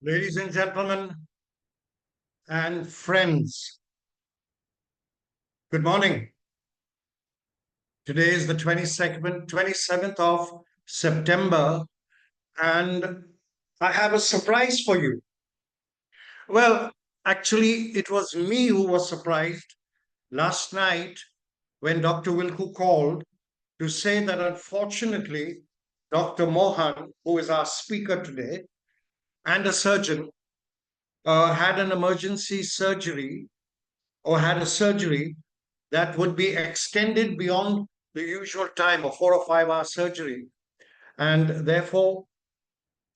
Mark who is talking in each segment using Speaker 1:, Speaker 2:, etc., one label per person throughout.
Speaker 1: Ladies and gentlemen and friends, good morning. Today is the 27th of September, and I have a surprise for you. Well, actually, it was me who was surprised last night when Dr. Wilku called to say that unfortunately, Dr. Mohan, who is our speaker today, and a surgeon, had an emergency surgery or had a surgery that would be extended beyond the usual time of 4 or 5 hour surgery, and therefore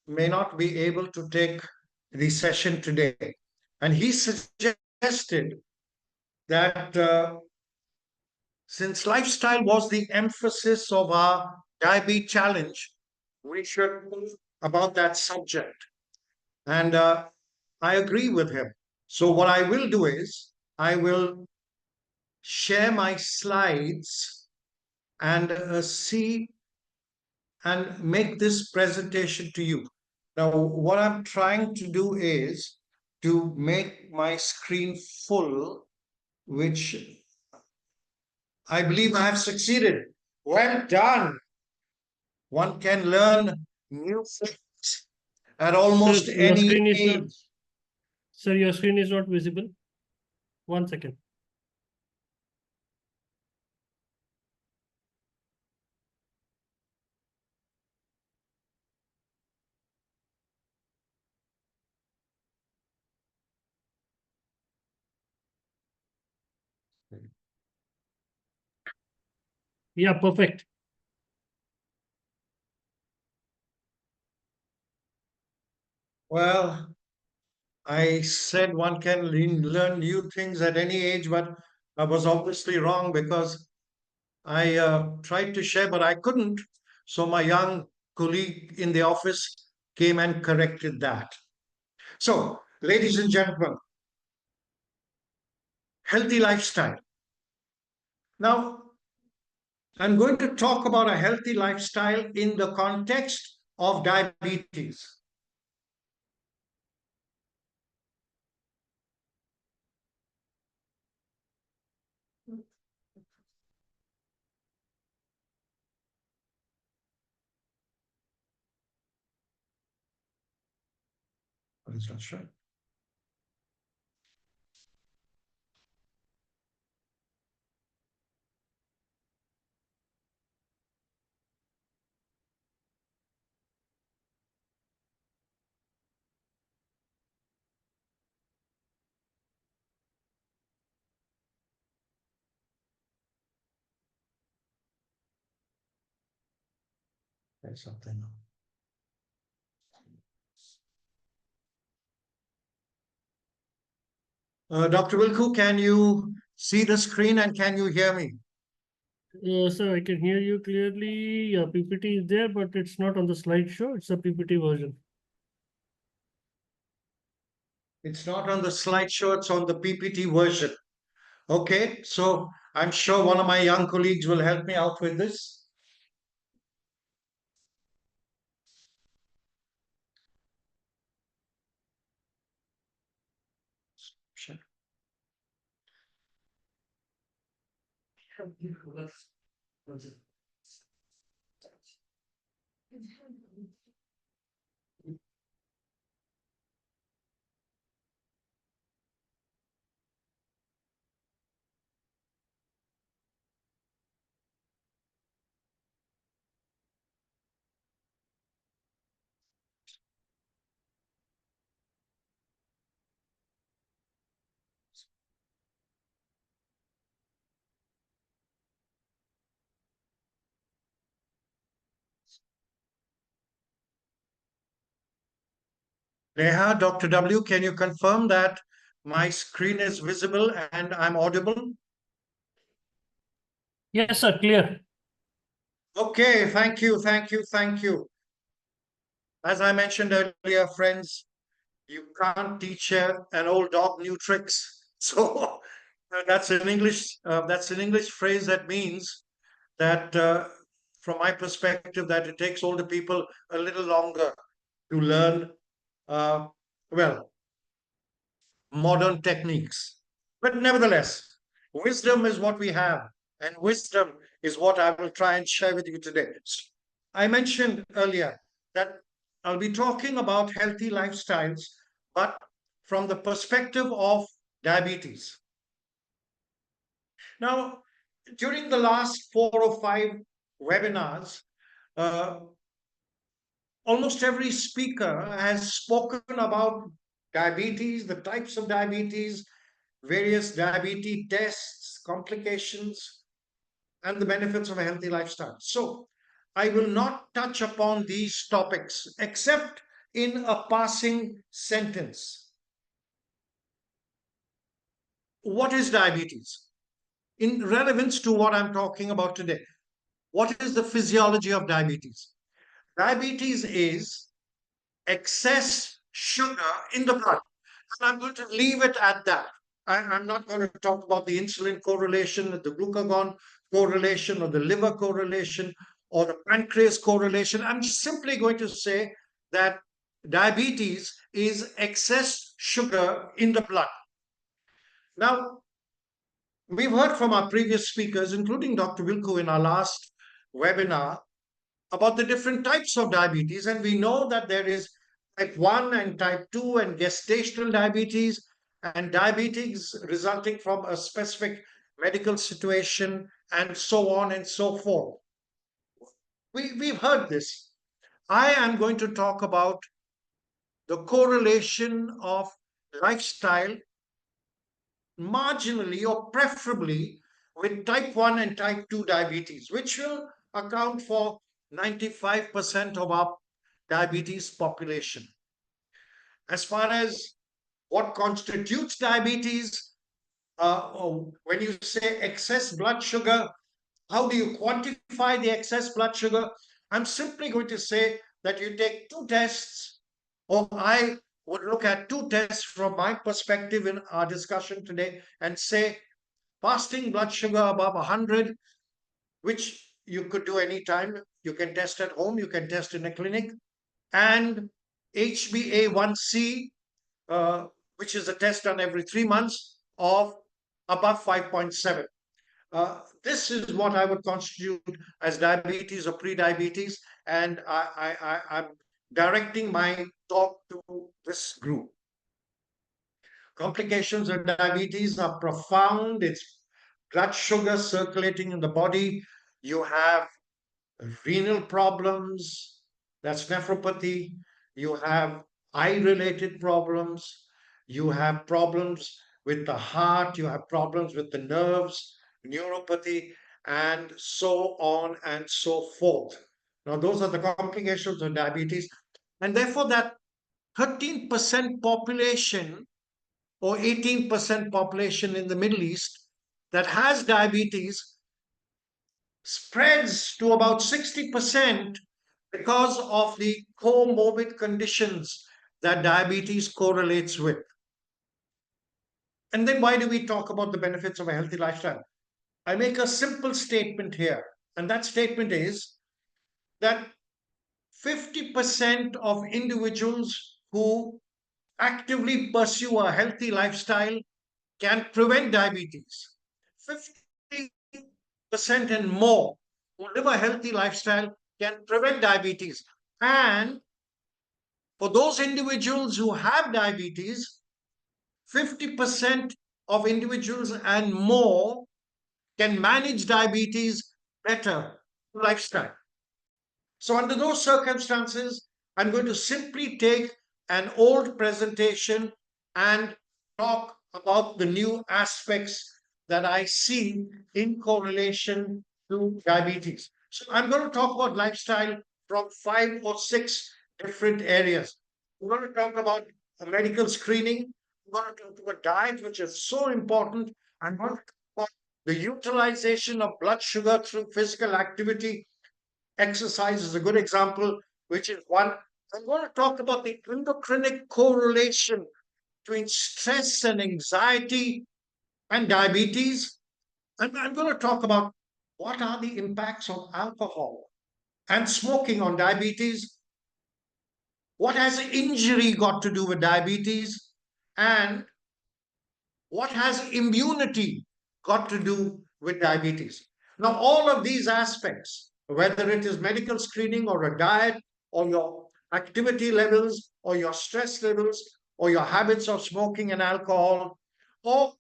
Speaker 1: may not be able to take the session today. And he suggested that since lifestyle was the emphasis of our DiaBeat challenge, we should move about that subject. And I agree with him. So, what I will do is I will share my slides and see and make this presentation to you. Now, what I'm trying to do is to make my screen full, which I believe I have succeeded. Well done. One can learn new things at
Speaker 2: Sir,
Speaker 1: almost
Speaker 2: your
Speaker 1: any
Speaker 2: screen is not,
Speaker 1: age.
Speaker 2: sir, your screen is not visible. 1 second. Yeah, perfect.
Speaker 1: Well, I said one can learn new things at any age, but I was obviously wrong because I tried to share, but I couldn't. So my young colleague in the office came and corrected that. So, ladies and gentlemen, healthy lifestyle. Now, I'm going to talk about a healthy lifestyle in the context of diabetes. That's not sure. There's something. Dr. Wilku, can you see the screen and can you hear me?
Speaker 2: Sir, I can hear you clearly. Your PPT is there, but it's not on the slideshow. It's a PPT version.
Speaker 1: It's not on the slideshow, it's on the PPT version. Okay, so I'm sure one of my young colleagues will help me out with this. Sure. Neha, Dr. W, can you confirm that my screen is visible and I'm audible?
Speaker 2: Yes, sir, clear.
Speaker 1: Okay, thank you, thank you, thank you. As I mentioned earlier, friends, you can't teach an old dog new tricks. So that's an English phrase that means that, from my perspective, that it takes older people a little longer to learn uh, well, modern techniques. But nevertheless, wisdom is what we have, and wisdom is what I will try and share with you today. I mentioned earlier that I'll be talking about healthy lifestyles, but from the perspective of diabetes. Now, during the last 4 or 5 webinars, uh, almost every speaker has spoken about diabetes, the types of diabetes, various diabetes tests, complications, and the benefits of a healthy lifestyle. So, I will not touch upon these topics except in a passing sentence. What is diabetes? In relevance to what I'm talking about today, what is the physiology of diabetes? Diabetes is excess sugar in the blood. And I'm going to leave it at that. I'm not going to talk about the insulin correlation, the glucagon correlation, or the liver correlation, or the pancreas correlation. I'm simply going to say that diabetes is excess sugar in the blood. Now, we've heard from our previous speakers, including Dr. Wilco in our last webinar, about the different types of diabetes. And we know that there is type 1 and type 2 and gestational diabetes and diabetes resulting from a specific medical situation and so on and so forth. We've heard this. I am going to talk about the correlation of lifestyle marginally or preferably with type 1 and type 2 diabetes, which will account for 95% of our diabetes population. As far as what constitutes diabetes, when you say excess blood sugar, how do you quantify the excess blood sugar? I'm simply going to say that you take 2 tests, or I would look at 2 tests from my perspective in our discussion today and say fasting blood sugar above 100, which you could do anytime. You can test at home, you can test in a clinic, and HbA1c, which is a test done every 3 months, of above 5.7. This is what I would constitute as diabetes or pre-diabetes, and I'm directing my talk to this group. Complications of diabetes are profound. It's blood sugar circulating in the body. You have renal problems, that's nephropathy. You have eye-related problems. You have problems with the heart. You have problems with the nerves, neuropathy, and so on and so forth. Now, those are the complications of diabetes. And therefore, that 13% population or 18% population in the Middle East that has diabetes spreads to about 60% because of the comorbid conditions that diabetes correlates with. And then why do we talk about the benefits of a healthy lifestyle? I make a simple statement here, and that statement is that 50% of individuals who actively pursue a healthy lifestyle can prevent diabetes. 50% and more who live a healthy lifestyle can prevent diabetes. And for those individuals who have diabetes, 50% of individuals and more can manage diabetes better through lifestyle. So, under those circumstances, I'm going to simply take an old presentation and talk about the new aspects that I see in correlation to diabetes. So, I'm going to talk about lifestyle from 5 or 6 different areas. We're going to talk about a medical screening. We're going to talk about diet, which is so important. I'm going to talk about the utilization of blood sugar through physical activity. Exercise is a good example, which is one. I'm going to talk about the endocrinic correlation between stress and anxiety and diabetes. And I'm going to talk about what are the impacts of alcohol and smoking on diabetes. What has injury got to do with diabetes? And what has immunity got to do with diabetes? Now, all of these aspects, whether it is medical screening or a diet or your activity levels or your stress levels or your habits of smoking and alcohol, or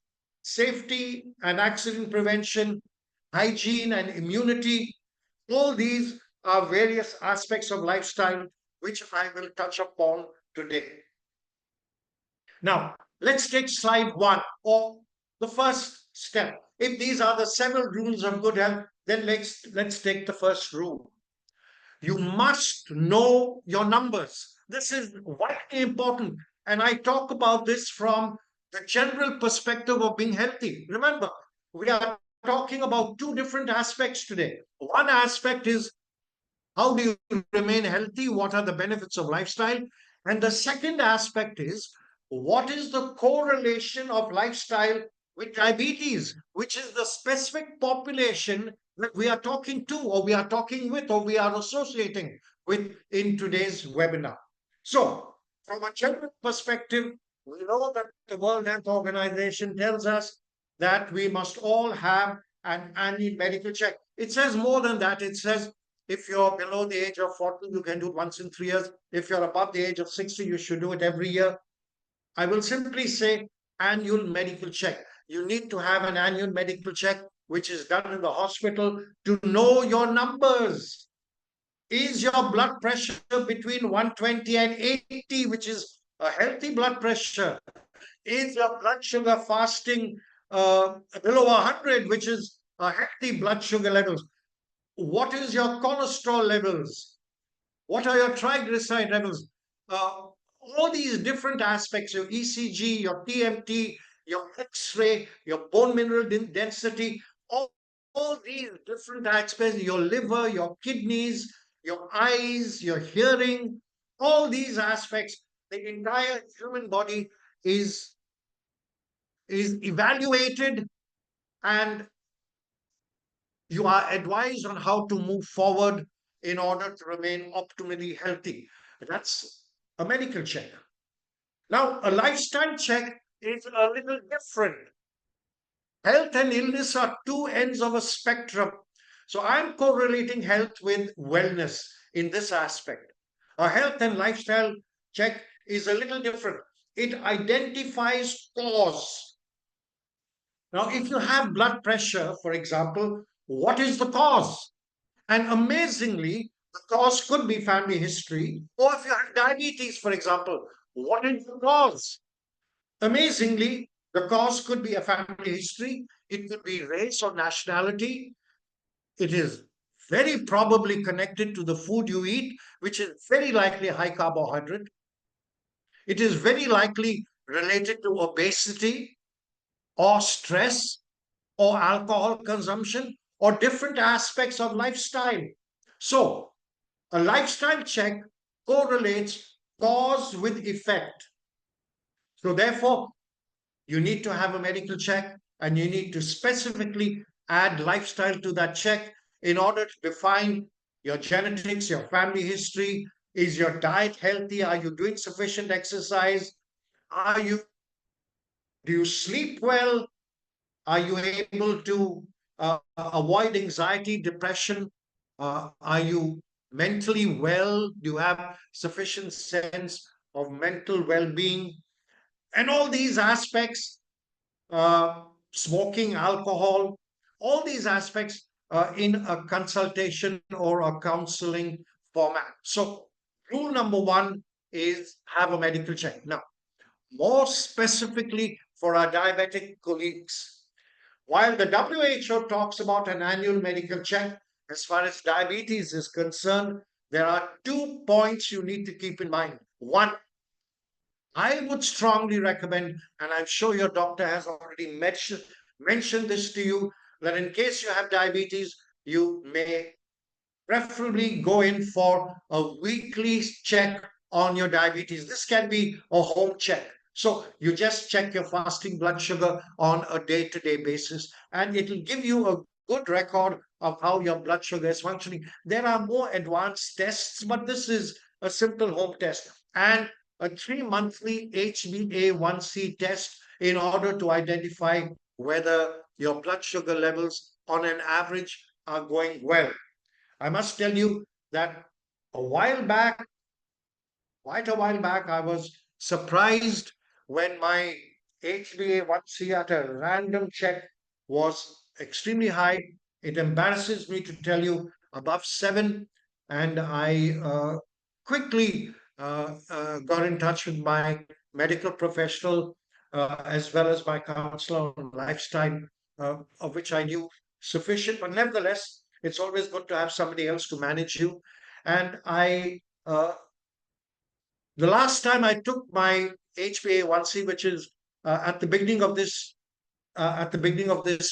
Speaker 1: safety and accident prevention, hygiene and immunity, all these are various aspects of lifestyle which I will touch upon today. Now, let's take slide one, or the first step. If these are the several rules of good health, then let's take the first rule. You must know your numbers. This is vitally important. And I talk about this from the general perspective of being healthy. Remember, we are talking about two different aspects today. One aspect is how do you remain healthy? What are the benefits of lifestyle? And the second aspect is what is the correlation of lifestyle with diabetes, which is the specific population that we are talking to, or we are talking with, or we are associating with in today's webinar. So, from a general perspective, we know that the World Health Organization tells us that we must all have an annual medical check. It says more than that. It says if you're below the age of 40, you can do it once in 3 years. If you're above the age of 60, you should do it every year. I will simply say annual medical check. You need to have an annual medical check, which is done in the hospital to know your numbers. Is your blood pressure between 120 and 80, which is a healthy blood pressure? Is your blood sugar fasting below 100, which is a healthy blood sugar levels? What is your cholesterol levels? What are your triglyceride levels? All these different aspects, your ECG, your TMT, your X-ray, your bone mineral density, all these different aspects, your liver, your kidneys, your eyes, your hearing, all these aspects, the entire human body is, is evaluated, and you are advised on how to move forward in order to remain optimally healthy. That's a medical check. Now, a lifestyle check is a little different. Health and illness are two ends of a spectrum. So I'm correlating health with wellness in this aspect. A health and lifestyle check is a little different. It identifies cause. Now, if you have blood pressure, for example, what is the cause? And amazingly, the cause could be family history, or if you have diabetes, for example, what is the cause? Amazingly, the cause could be a family history, it could be race or nationality. It is very probably connected to the food you eat, which is very likely high carbohydrate. It is very likely related to obesity or stress or alcohol consumption or different aspects of lifestyle. So, a lifestyle check correlates cause with effect. So, therefore, you need to have a medical check and you need to specifically add lifestyle to that check in order to define your genetics, your family history. Is your diet healthy? Are you doing sufficient exercise? Are you Do you sleep well? Are you able to avoid anxiety, depression? Are you mentally well? Do you have sufficient sense of mental well-being? And all these aspects, smoking, alcohol, all these aspects in a consultation or a counseling format. So, rule number one is have a medical check. Now, more specifically for our diabetic colleagues, while the WHO talks about an annual medical check, as far as diabetes is concerned, there are 2 points you need to keep in mind. One, I would strongly recommend, and I'm sure your doctor has already mentioned this to you, that in case you have diabetes, you may preferably go in for a weekly check on your diabetes. This can be a home check. So you just check your fasting blood sugar on a day-to-day basis, and it will give you a good record of how your blood sugar is functioning. There are more advanced tests, but this is a simple home test, and a 3 monthly HbA1c test in order to identify whether your blood sugar levels on an average are going well. I must tell you that a while back, quite a while back, I was surprised when my HbA1c at a random check was extremely high. It embarrasses me to tell you above 7. And I quickly got in touch with my medical professional as well as my counselor on lifestyle, of which I knew sufficient. But nevertheless, it's always good to have somebody else to manage you. And the last time I took my HbA1c, which is at the beginning of this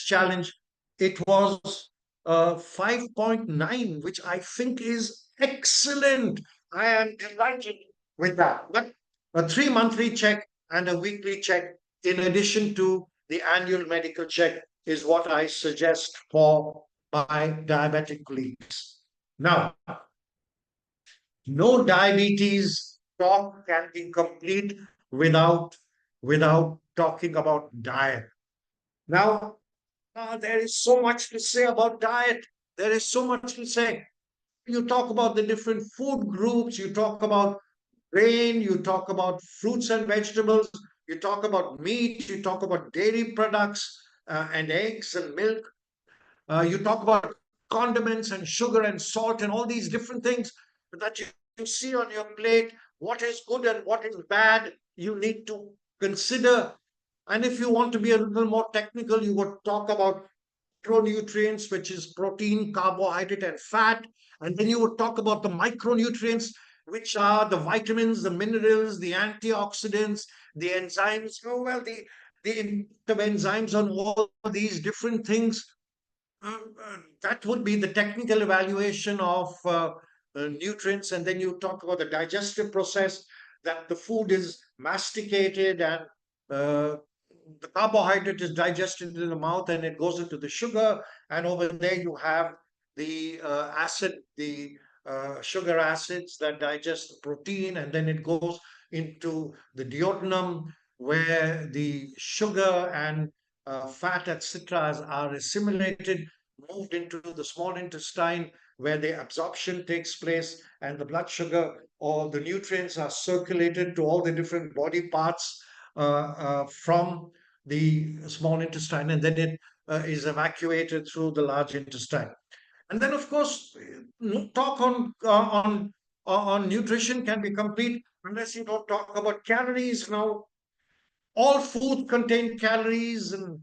Speaker 1: challenge, it was 5.9, which I think is excellent. I am delighted with that. But a 3 monthly check and a weekly check, in addition to the annual medical check, is what I suggest for my diabetic colleagues. Now, no diabetes talk can be complete without talking about diet. Now, there is so much to say about diet. There is so much to say. You talk about the different food groups, you talk about grain, you talk about fruits and vegetables, you talk about meat, you talk about dairy products and eggs and milk. You talk about condiments and sugar and salt and all these different things that you see on your plate. What is good and what is bad, you need to consider. And if you want to be a little more technical, you would talk about macronutrients, which is protein, carbohydrate, and fat. And then you would talk about the micronutrients, which are the vitamins, the minerals, the antioxidants, the enzymes. Oh, well, the enzymes on all these different things. That would be the technical evaluation of nutrients. And then you talk about the digestive process, that the food is masticated and uh, the carbohydrate is digested in the mouth and it goes into the sugar. And over there you have the sugar acids that digest the protein. And then it goes into the duodenum, where the sugar and fat, etc., are assimilated, moved into the small intestine, where the absorption takes place, and the blood sugar or the nutrients are circulated to all the different body parts from the small intestine, and then it is evacuated through the large intestine. And then, of course, no talk on nutrition can be complete unless you don't talk about calories. Now, all food contain calories, and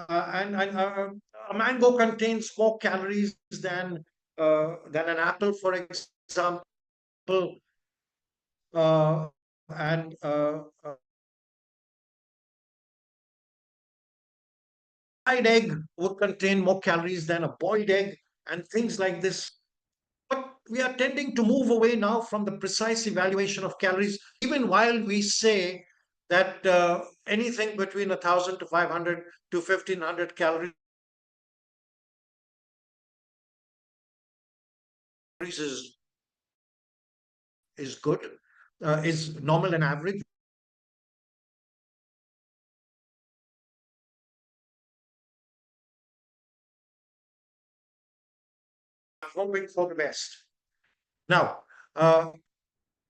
Speaker 1: a mango contains more calories than an apple, for example, and fried egg would contain more calories than a boiled egg, and things like this. But we are tending to move away now from the precise evaluation of calories, even while we say that anything between 1,000 to 500 to 1,500 calories is good, is normal and average. Hoping for the best. Now,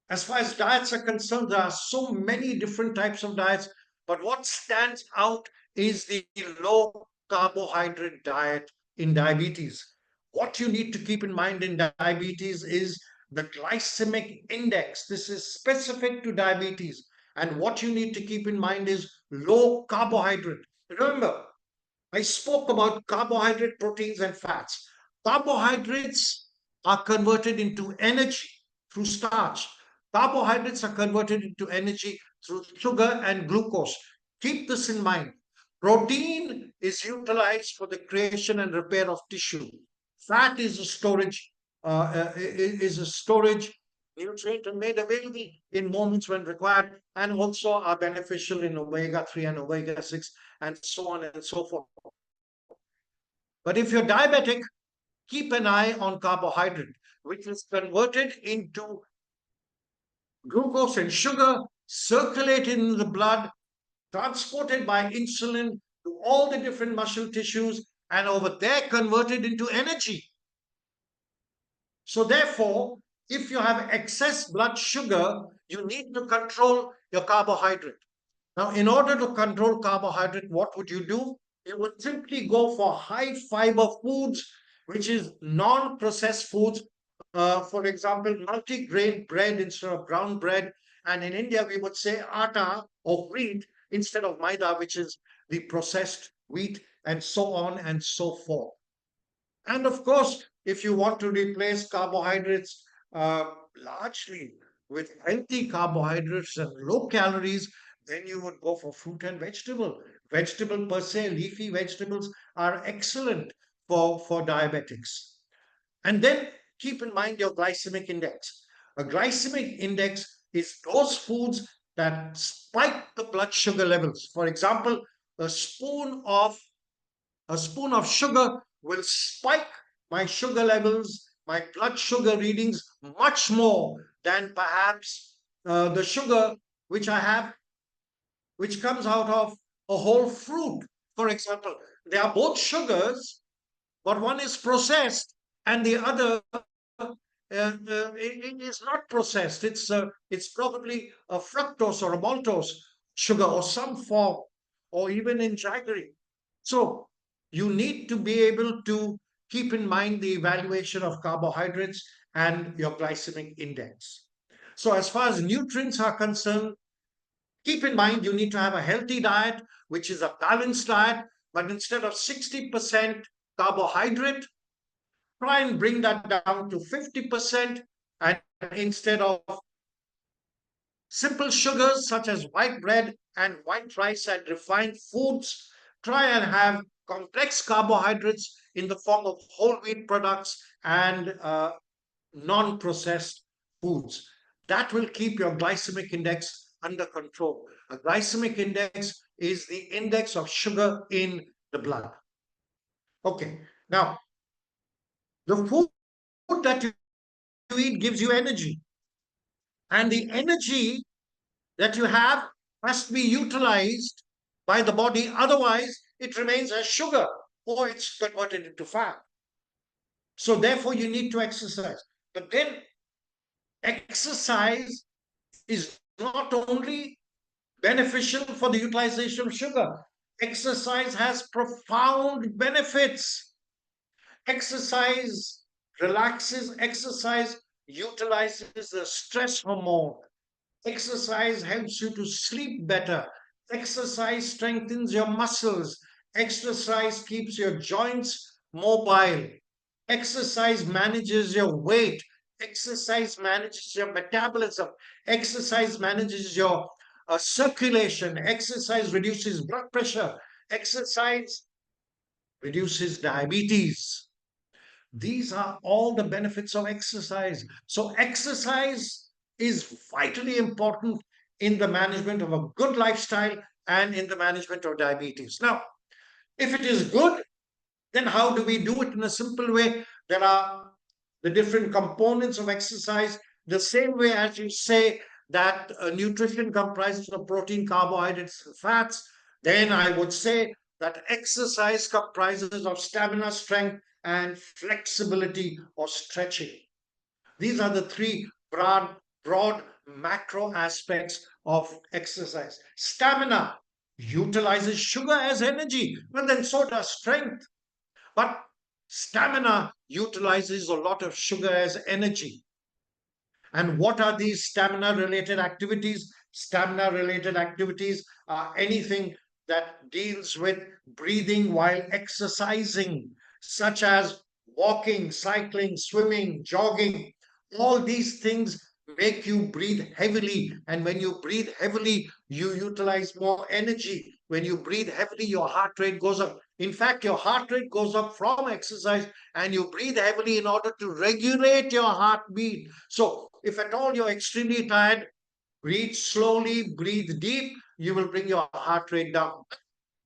Speaker 1: as far as diets are concerned, there are so many different types of diets, but what stands out is the low carbohydrate diet in diabetes. What you need to keep in mind in diabetes is the glycemic index. This is specific to diabetes. And what you need to keep in mind is low carbohydrate. Remember, I spoke about carbohydrate, proteins, and fats. Carbohydrates are converted into energy through starch. Carbohydrates are converted into energy through sugar and glucose. Keep this in mind. Protein is utilized for the creation and repair of tissue. Fat is a storage nutrient and made available in moments when required, and also are beneficial in omega-3 and omega-6 and so on and so forth. But if you're diabetic, keep an eye on carbohydrate, which is converted into Glucose and sugar circulate in the blood, transported by insulin to all the different muscle tissues, and over there converted into energy. So therefore, if you have excess blood sugar, you need to control your carbohydrate. Now, in order to control carbohydrate, what would you do? You would simply go for high fiber foods, which is non-processed foods. For example, multi-grain bread instead of brown bread. And in India, we would say atta or wheat instead of maida, which is the processed wheat, and so on and so forth. And of course, if you want to replace carbohydrates largely with healthy carbohydrates and low calories, then you would go for fruit and vegetable. Vegetable per se, leafy vegetables are excellent for diabetics. And then keep in mind your glycemic index. A glycemic index is those foods that spike the blood sugar levels. For example, a spoon of a spoon of sugar will spike my sugar levels, my blood sugar readings much more than perhaps the sugar which I have, which comes out of a whole fruit. For example, they are both sugars, but one is processed and the other it is not processed. It's probably a fructose or a maltose sugar or some form, or even in jaggery. So you need to be able to keep in mind the evaluation of carbohydrates and your glycemic index. So as far as nutrients are concerned, keep in mind you need to have a healthy diet, which is a balanced diet, but instead of 60% carbohydrate, try and bring that down to 50%. And instead of simple sugars such as white bread and white rice and refined foods, try and have complex carbohydrates in the form of whole wheat products and non processed foods. That will keep your glycemic index under control. A glycemic index is the index of sugar in the blood. Okay, now the food that you eat gives you energy, and the energy that you have must be utilized by the body, otherwise, it remains as sugar or it's converted into fat. So, therefore, you need to exercise. But then, exercise is not only beneficial for the utilization of sugar, exercise has profound benefits. Exercise relaxes, exercise utilizes the stress hormone. Exercise helps you to sleep better. Exercise strengthens your muscles. Exercise keeps your joints mobile. Exercise manages your weight. Exercise manages your metabolism. Exercise manages your circulation. Exercise reduces blood pressure. Exercise reduces diabetes. These are all the benefits of exercise. So, exercise is vitally important in the management of a good lifestyle and in the management of diabetes. Now, if it is good, then how do we do it in a simple way? There are the different components of exercise, the same way as you say that nutrition comprises of protein, carbohydrates, and fats. Then I would say that exercise comprises of stamina, strength, and flexibility or stretching. These are the three broad macro aspects of exercise. Stamina utilizes sugar as energy, but then so does strength. But stamina utilizes a lot of sugar as energy. And what are these stamina related activities? Stamina related activities are anything that deals with breathing while exercising, such as walking, cycling, swimming, jogging. All these things make you breathe heavily. And when you breathe heavily, you utilize more energy. When you breathe heavily, your heart rate goes up. In fact, your heart rate goes up from exercise, and you breathe heavily in order to regulate your heartbeat. So, if at all you're extremely tired, breathe slowly, breathe deep, you will bring your heart rate down.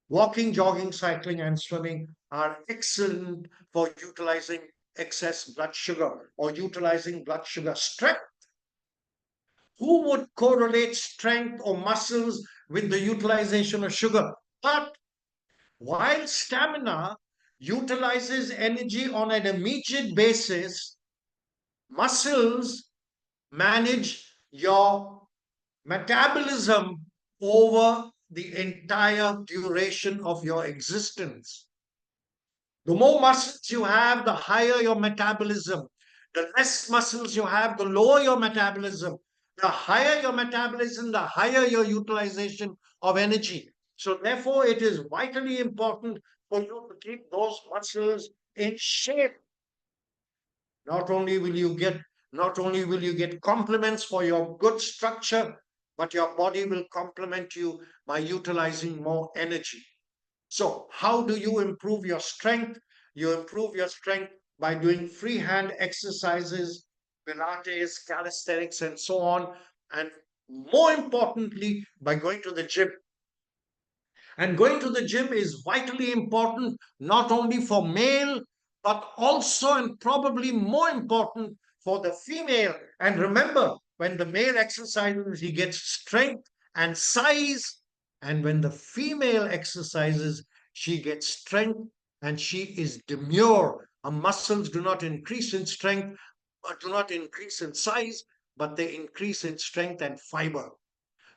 Speaker 1: Walking, jogging, cycling, and swimming are excellent for utilizing excess blood sugar or utilizing blood sugar strength. Who would correlate strength or muscles with the utilization of sugar? But while stamina utilizes energy on an immediate basis, muscles manage your metabolism over the entire duration of your existence. The more muscles you have, the higher your metabolism. The less muscles you have, the lower your metabolism. The higher your metabolism, the higher your utilization of energy. So, therefore, it is vitally important for you to keep those muscles in shape. Not only will you get not only will you get compliments for your good structure, but your body will complement you by utilizing more energy. So, how do you improve your strength? You improve your strength by doing free hand exercises, Pilates, calisthenics, and so on. And more importantly, by going to the gym. And going to the gym is vitally important, not only for male, but also and probably more important for the female. And remember, when the male exercises, he gets strength and size. And when the female exercises, she gets strength and she is demure. Her muscles do not increase in strength, or do not increase in size, but they increase in strength and fiber.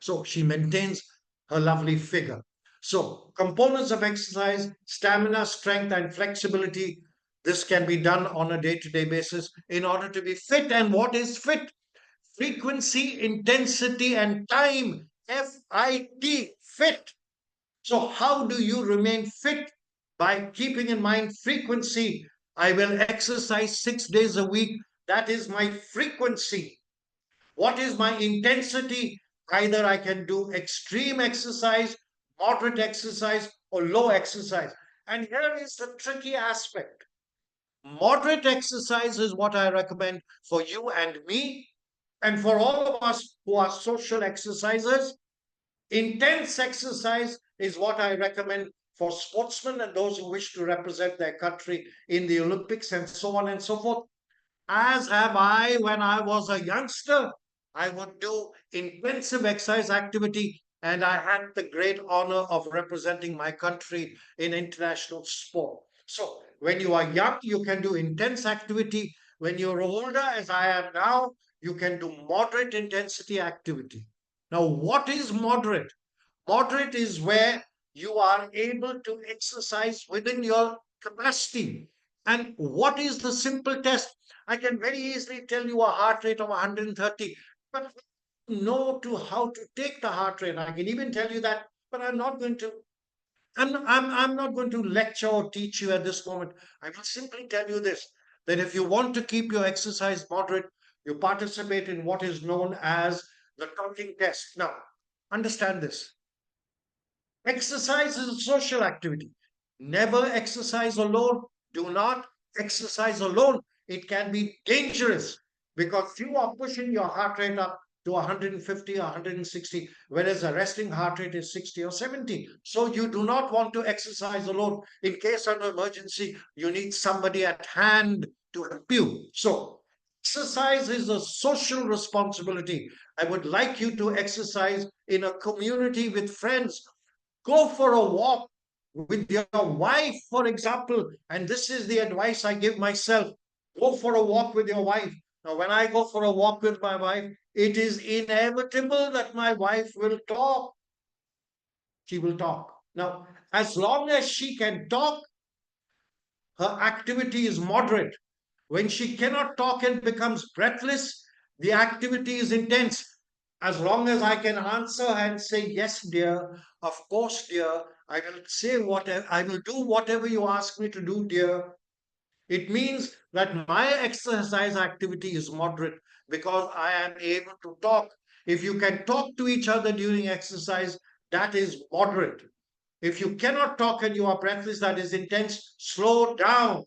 Speaker 1: So she maintains her lovely figure. So, components of exercise: stamina, strength, and flexibility. This can be done on a day to day basis in order to be fit. And what is fit? Frequency, intensity, and time. FIT, fit. So, how do you remain fit? By keeping in mind frequency. I will exercise 6 days a week. That is my frequency. What is my intensity? Either I can do extreme exercise, moderate exercise, or low exercise. And here is the tricky aspect. Moderate exercise is what I recommend for you and me, and for all of us who are social exercisers. Intense exercise is what I recommend for sportsmen and those who wish to represent their country in the Olympics and so on and so forth. As have I when I was a youngster. I would do intensive exercise activity, and I had the great honor of representing my country in international sport. So, when you are young, you can do intense activity. When you're older, as I am now, you can do moderate intensity activity. Now, what is moderate? Moderate is where you are able to exercise within your capacity. And what is the simple test? I can very easily tell you a heart rate of 130, but know to how to take the heart rate. I can even tell you that, but I'm not going to. I'm not going to lecture or teach you at this moment. I will simply tell you this: that if you want to keep your exercise moderate, you participate in what is known as the counting test. Now, understand this: exercise is a social activity. Never exercise alone. Do not exercise alone. It can be dangerous because you are pushing your heart rate up to 150 or 160, whereas a resting heart rate is 60 or 70. So you do not want to exercise alone. In case of an emergency, you need somebody at hand to help you. So exercise is a social responsibility. I would like you to exercise in a community with friends. Go for a walk with your wife, for example. And this is the advice I give myself: go for a walk with your wife. Now, when I go for a walk with my wife, it is inevitable that my wife will talk. She will talk. Now, as long as she can talk, her activity is moderate. When she cannot talk and becomes breathless, the activity is intense. As long as I can answer and say, yes, dear, of course, dear, I will say whatever, I will do whatever you ask me to do, dear. It means that my exercise activity is moderate because I am able to talk. If you can talk to each other during exercise, that is moderate. If you cannot talk and you are breathless, that is intense. Slow down.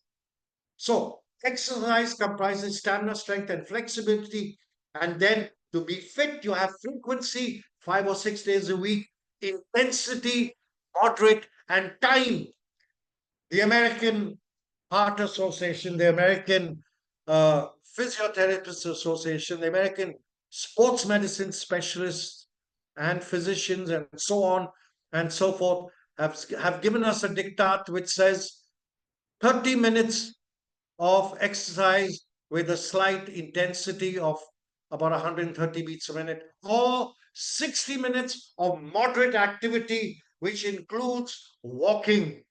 Speaker 1: So, exercise comprises stamina, strength, and flexibility. And then to be fit, you have frequency, 5 or 6 days a week, intensity, moderate, and time. The American Heart Association, the American Physiotherapists Association, the American sports medicine specialists and physicians and so on and so forth have given us a diktat which says 30 minutes of exercise with a slight intensity of about 130 beats a minute, or 60 minutes of moderate activity, which includes walking.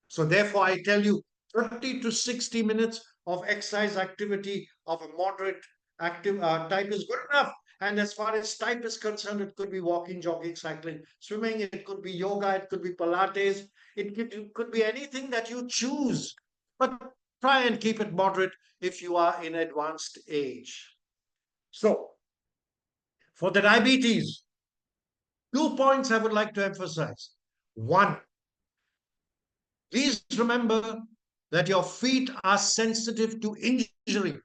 Speaker 1: So, therefore, I tell you 30 to 60 minutes of exercise activity of a moderate active type is good enough. And as far as type is concerned, it could be walking, jogging, cycling, swimming, it could be yoga, it could be Pilates, it could be anything that you choose. But try and keep it moderate if you are in advanced age. So, for the diabetes, 2 points I would like to emphasize. One, please remember that your feet are sensitive to injury.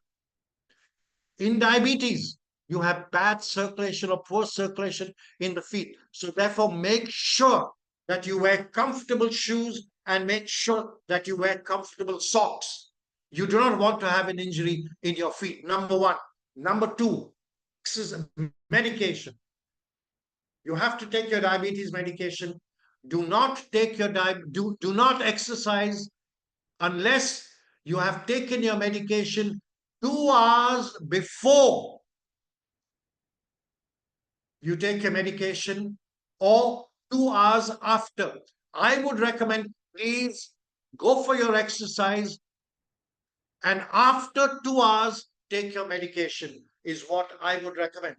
Speaker 1: In diabetes, you have bad circulation or poor circulation in the feet. So, therefore, make sure that you wear comfortable shoes and make sure that you wear comfortable socks. You do not want to have an injury in your feet. Number one. Number two, this is medication. You have to take your diabetes medication. Do not take your do not exercise unless you have taken your medication 2 hours before you take your medication or 2 hours after. I would recommend, please go for your exercise and after 2 hours, take your medication, is what I would recommend.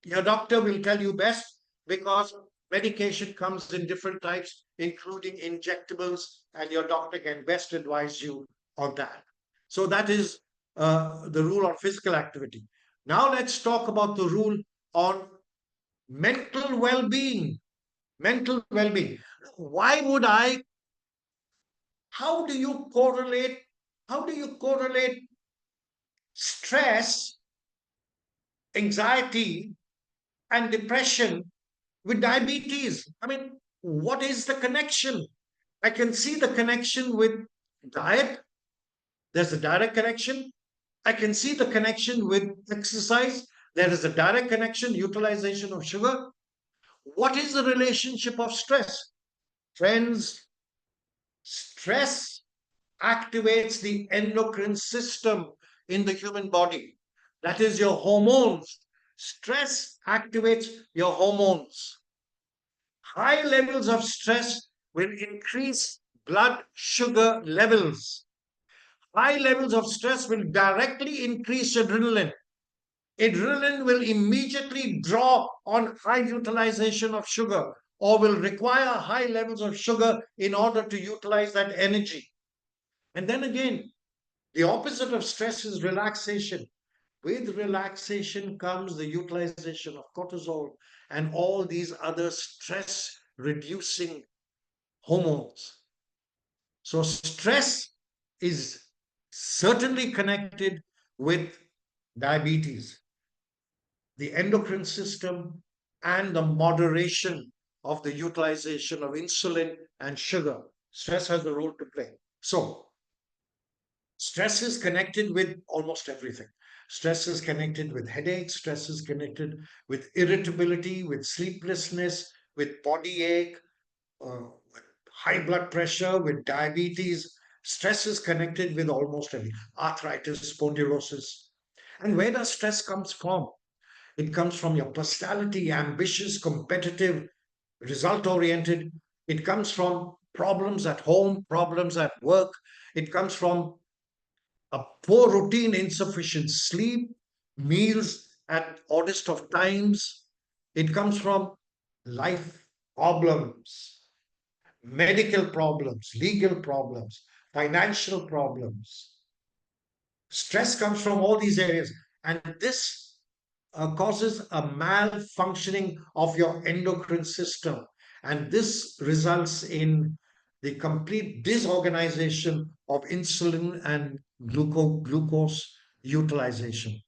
Speaker 1: Your doctor will tell you best because medication comes in different types, including injectables, and your doctor can best advise you on that. So, that is the rule on physical activity. Now, let's talk about the rule on mental well being. Mental well being. Why would I? How do you correlate? How do you correlate stress, anxiety, and depression with diabetes? I mean, what is the connection? I can see the connection with diet. There's a direct connection. I can see the connection with exercise. There is a direct connection, utilization of sugar. What is the relationship of stress? Friends, stress activates the endocrine system in the human body. That is your hormones. Stress activates your hormones. High levels of stress will increase blood sugar levels. High levels of stress will directly increase adrenaline. Adrenaline will immediately draw on high utilization of sugar or will require high levels of sugar in order to utilize that energy. And then again, the opposite of stress is relaxation. With relaxation comes the utilization of cortisol and all these other stress reducing hormones. So, stress is certainly connected with diabetes, the endocrine system, and the moderation of the utilization of insulin and sugar. Stress has a role to play. So, stress is connected with almost everything. Stress is connected with headaches, stress is connected with irritability, with sleeplessness, with body ache, with high blood pressure, with diabetes. Stress is connected with almost everything. Arthritis, spondylosis. And where does stress comes from? It comes from your personality, ambitious, competitive, result oriented. It comes from problems at home, problems at work. It comes from a poor routine, insufficient sleep, meals at oddest of times. It comes from life problems, medical problems, legal problems, financial problems. Stress comes from all these areas. And this causes a malfunctioning of your endocrine system. And this results in the complete disorganization of insulin and glucose utilization.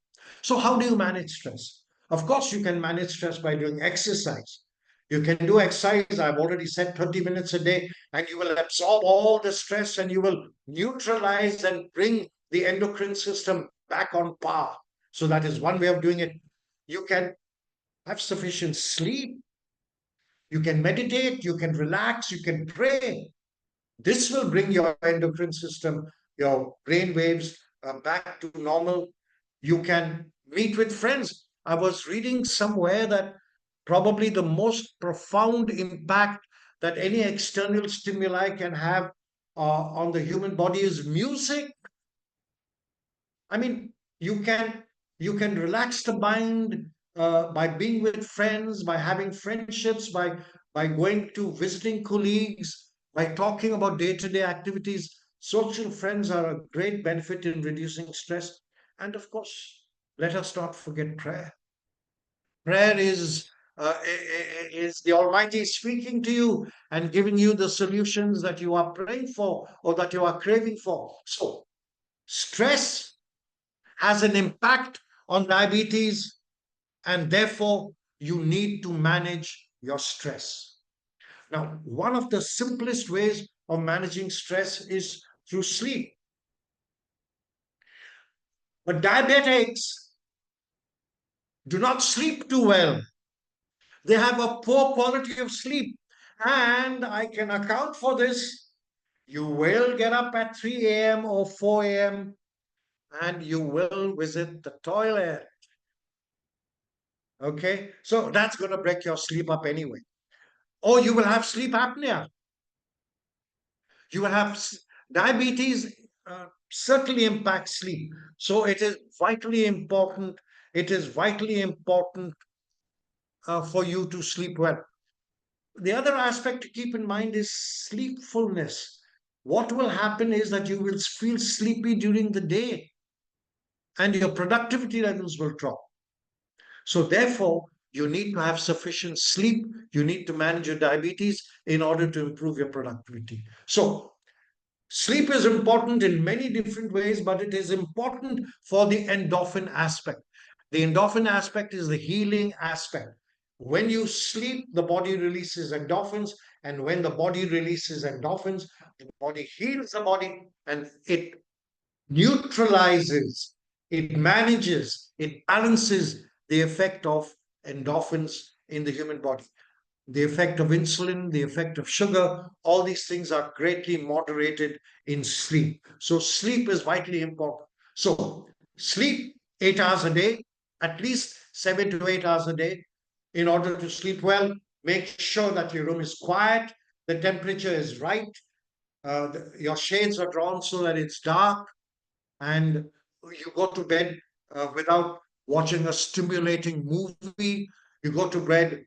Speaker 1: So, how do you manage stress? Of course, you can manage stress by doing exercise. You can do exercise, I've already said 30 minutes a day, and you will absorb all the stress and you will neutralize and bring the endocrine system back on par. So, that is one way of doing it. You can have sufficient sleep. You can meditate. You can relax. You can pray. This will bring your endocrine system, your brain waves back to normal. You can meet with friends. I was reading somewhere that probably the most profound impact that any external stimuli can have on the human body is music. I mean, you can you can relax the mind by being with friends, by having friendships, by going to visiting colleagues, by talking about day-to-day activities. Social friends are a great benefit in reducing stress. And of course, let us not forget prayer. Prayer is the Almighty speaking to you and giving you the solutions that you are praying for or that you are craving for. So, stress has an impact on diabetes, and therefore you need to manage your stress. Now, one of the simplest ways of managing stress is through sleep. But diabetics do not sleep too well. They have a poor quality of sleep. And I can account for this. You will get up at 3 a.m. or 4 a.m. and you will visit the toilet. Okay, so that's going to break your sleep up anyway. Or you will have sleep apnea. You will have diabetes, certainly impacts sleep. So it is vitally important. It is vitally important for you to sleep well. The other aspect to keep in mind is sleepfulness. What will happen is that you will feel sleepy during the day and your productivity levels will drop. So, therefore, you need to have sufficient sleep. You need to manage your diabetes in order to improve your productivity. So, sleep is important in many different ways, but it is important for the endorphin aspect. The endorphin aspect is the healing aspect. When you sleep, the body releases endorphins, and when the body releases endorphins, the body heals the body and it neutralizes, it manages, it balances the effect of endorphins in the human body. The effect of insulin, the effect of sugar, all these things are greatly moderated in sleep. So, sleep is vitally important. So, sleep 8 hours a day, at least 7 to 8 hours a day. In order to sleep well, make sure that your room is quiet, the temperature is right, your shades are drawn so that it's dark, and you go to bed without watching a stimulating movie. You go to bed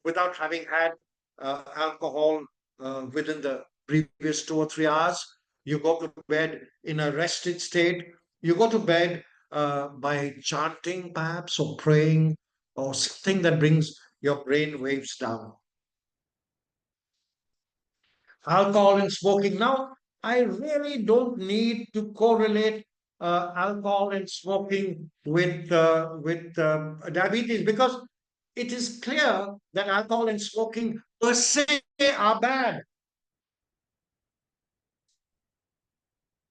Speaker 1: without having had alcohol within the previous 2 or 3 hours. You go to bed in a rested state. You go to bed by chanting, perhaps, or praying, or something that brings your brain waves down. Alcohol and smoking. Now, I really don't need to correlate alcohol and smoking with diabetes because it is clear that alcohol and smoking per se are bad.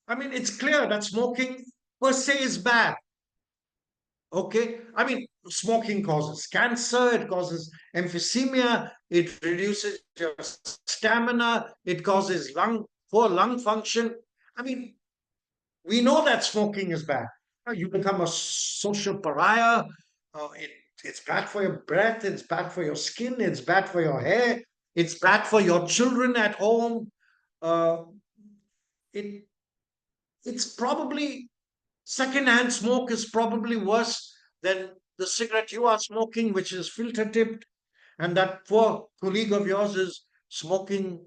Speaker 1: I mean, it's clear that smoking per se is bad. Okay, I mean, smoking causes cancer, it causes emphysema, it reduces your stamina, it causes poor lung function. I mean, we know that smoking is bad. You become a social pariah. It's bad for your breath, it's bad for your skin, it's bad for your hair, it's bad for your children at home. Uh, it it's probably secondhand smoke is probably worse than the cigarette you are smoking, which is filter tipped, and that poor colleague of yours is smoking,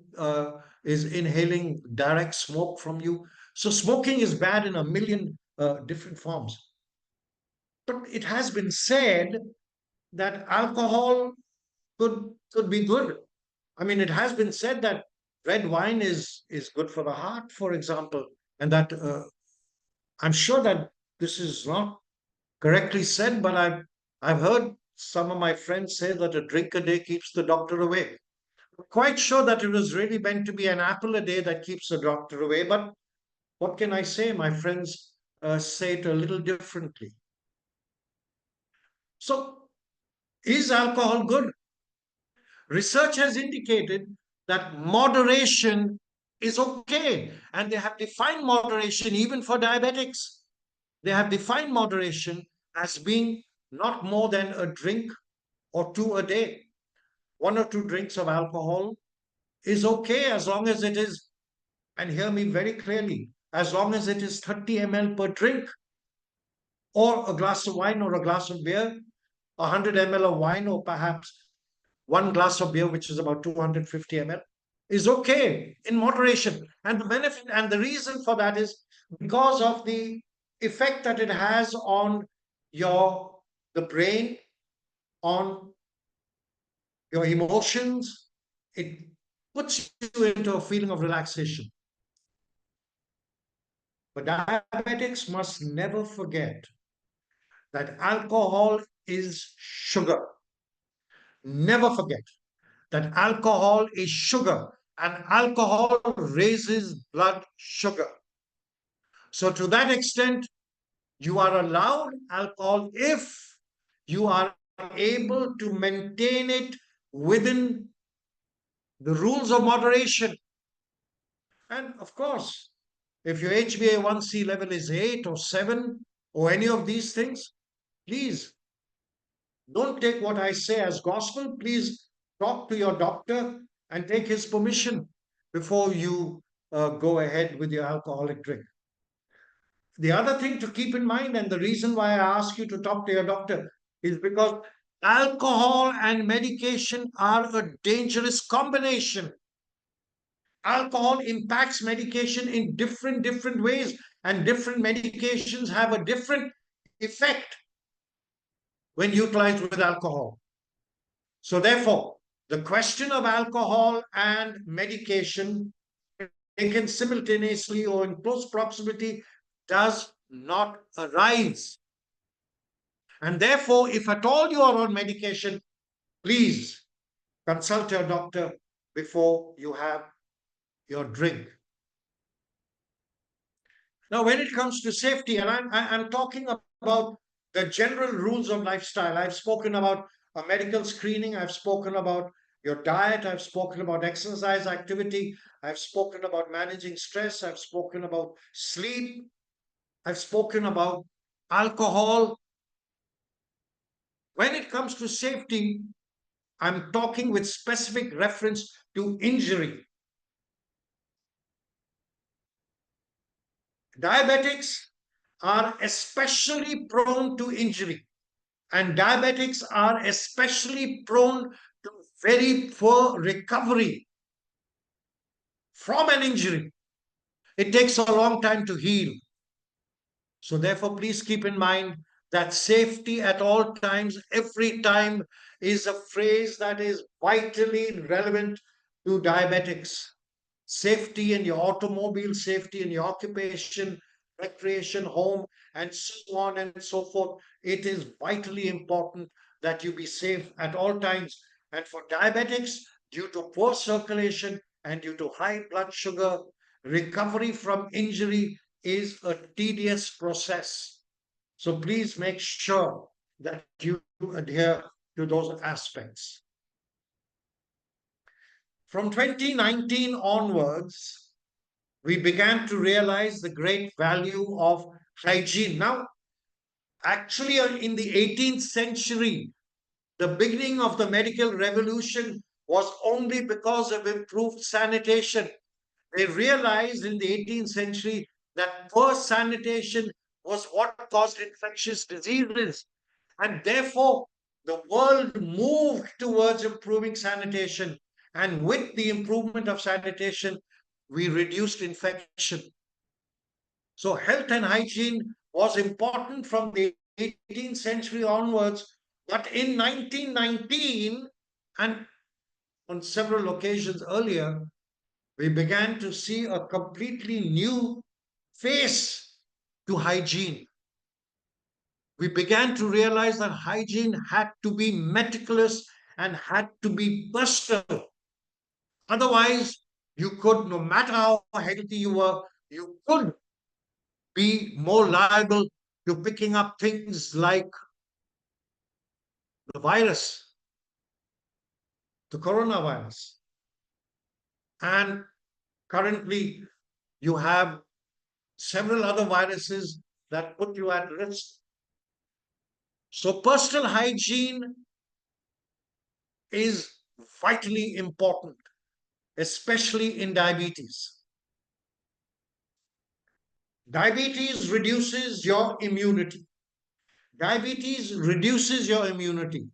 Speaker 1: is inhaling direct smoke from you. So, smoking is bad in a million different forms. But it has been said that alcohol could be good. I mean, it has been said that red wine is good for the heart, for example, and that I'm sure that this is not correctly said, but I've heard some of my friends say that a drink a day keeps the doctor away. I'm quite sure that it was really meant to be an apple a day that keeps the doctor away, but what can I say? My friends say it a little differently. So, is alcohol good? Research has indicated that moderation is okay, and they have defined moderation even for diabetics. They have defined moderation as being not more than a drink or two a day. One or two drinks of alcohol is okay as long as it is, and hear me very clearly, as long as it is 30 ml per drink, or a glass of wine or a glass of beer, 100 ml of wine, or perhaps one glass of beer, which is about 250 ml, is okay in moderation. And the benefit and the reason for that is because of the effect that it has on your the brain, on your emotions. It puts you into a feeling of relaxation. But diabetics must never forget that alcohol is sugar. Never forget that alcohol is sugar, and alcohol raises blood sugar. So, to that extent, you are allowed alcohol if you are able to maintain it within the rules of moderation. And of course, if your HbA1c level is 8 or 7 or any of these things, please don't take what I say as gospel. Please talk to your doctor and take his permission before you go ahead with your alcoholic drink. The other thing to keep in mind, and the reason why I ask you to talk to your doctor, is because alcohol and medication are a dangerous combination. Alcohol impacts medication in different ways, and different medications have a different effect when utilized with alcohol. So, therefore, the question of alcohol and medication taken simultaneously or in close proximity does not arise. And therefore, if at all you are on medication, please consult your doctor before you have your drink. Now, when it comes to safety, and I'm talking about the general rules of lifestyle, I've spoken about a medical screening, I've spoken about your diet, I've spoken about exercise activity, I've spoken about managing stress, I've spoken about sleep, I've spoken about alcohol. When it comes to safety, I'm talking with specific reference to injury. Diabetics are especially prone to injury, and diabetics are especially prone to very poor recovery from an injury. It takes a long time to heal. So, therefore, please keep in mind that safety at all times, every time, is a phrase that is vitally relevant to diabetics. Safety in your automobile, safety in your occupation, recreation, home, and so on and so forth. It is vitally important that you be safe at all times. And for diabetics, due to poor circulation and due to high blood sugar, recovery from injury is a tedious process. So please make sure that you adhere to those aspects. From 2019 onwards, we began to realize the great value of hygiene. Now, actually, in the 18th century, the beginning of the medical revolution was only because of improved sanitation. They realized in the 18th century that poor sanitation was what caused infectious diseases. And therefore, the world moved towards improving sanitation. And with the improvement of sanitation, we reduced infection. So, health and hygiene was important from the 18th century onwards. But in 1919, and on several occasions earlier, we began to see a completely new face to hygiene. We began to realize that hygiene had to be meticulous and had to be personal. Otherwise, you could, no matter how healthy you were, you could be more liable to picking up things like the virus, the coronavirus. And currently, you have several other viruses that put you at risk. So, personal hygiene is vitally important, especially in diabetes. Diabetes reduces your immunity. Diabetes reduces your immunity.